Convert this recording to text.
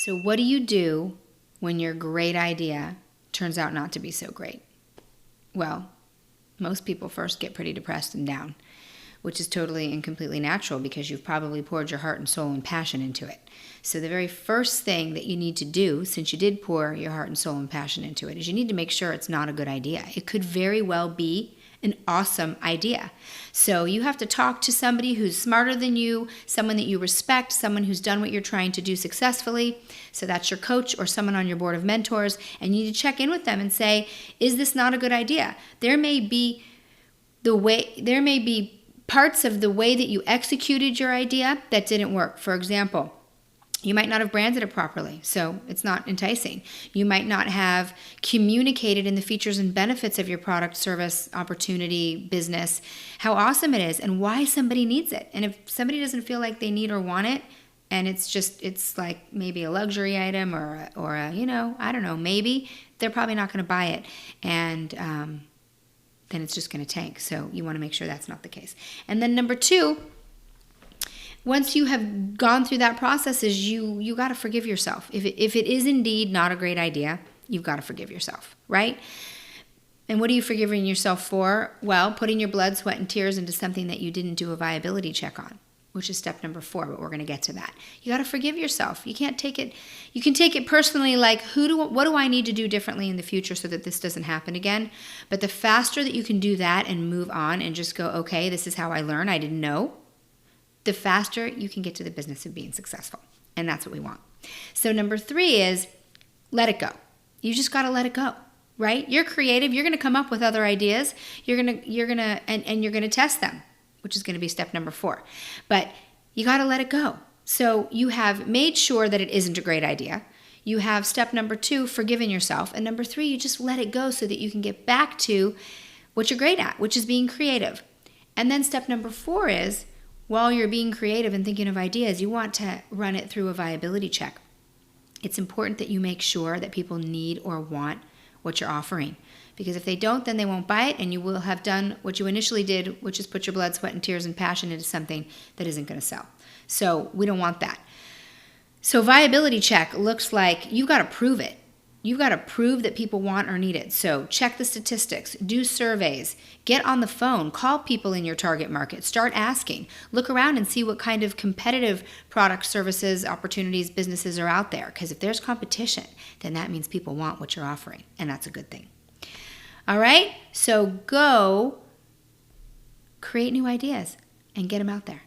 So what do you do when your great idea turns out not to be so great? Well, most people first get pretty depressed and down, which is totally and completely natural because you've probably poured your heart and soul and passion into it. So the very first thing that you need to do, since you did pour your heart and soul and passion into it, is you need to make sure it's not a good idea. It could very well be an awesome idea. So you have to talk to somebody who's smarter than you, someone that you respect, someone who's done what you're trying to do successfully. So that's your coach or someone on your board of mentors, and you need to check in with them and say, is this not a good idea? There may be parts of the way that you executed your idea that didn't work. For example, you might not have branded it properly, so it's not enticing. You might not have communicated in the features and benefits of your product, service, opportunity, business, how awesome it is and why somebody needs it. And if somebody doesn't feel like they need or want it, and it's like maybe a luxury item or a, I don't know, maybe, they're probably not going to buy it. And then it's just going to tank. So you want to make sure that's not the case. And then number 2, once you have gone through that process, is you got to forgive yourself. If it is indeed not a great idea, you've got to forgive yourself, right? And what are you forgiving yourself for? Well, putting your blood, sweat, and tears into something that you didn't do a viability check on, which is step number 4, but we're going to get to that. You got to forgive yourself. You can't take it. You can take it personally, like what do I need to do differently in the future so that this doesn't happen again? But the faster that you can do that and move on and just go, okay, this is how I learn. I didn't know. The faster you can get to the business of being successful. And that's what we want. So number 3 is let it go. You just got to let it go, right? You're creative. You're going to come up with other ideas. You're going to test them, which is going to be step number 4. But you got to let it go. So you have made sure that it isn't a great idea. You have step number 2, forgiving yourself. And number 3, you just let it go so that you can get back to what you're great at, which is being creative. And then step number 4 is, while you're being creative and thinking of ideas, you want to run it through a viability check. It's important that you make sure that people need or want what you're offering. Because if they don't, then they won't buy it, and you will have done what you initially did, which is put your blood, sweat, and tears and passion into something that isn't going to sell. So we don't want that. So viability check looks like you've got to prove it. You've got to prove that people want or need it. So check the statistics, do surveys, get on the phone, call people in your target market, start asking, look around and see what kind of competitive products, services, opportunities, businesses are out there. Because if there's competition, then that means people want what you're offering, and that's a good thing. All right, so go create new ideas and get them out there.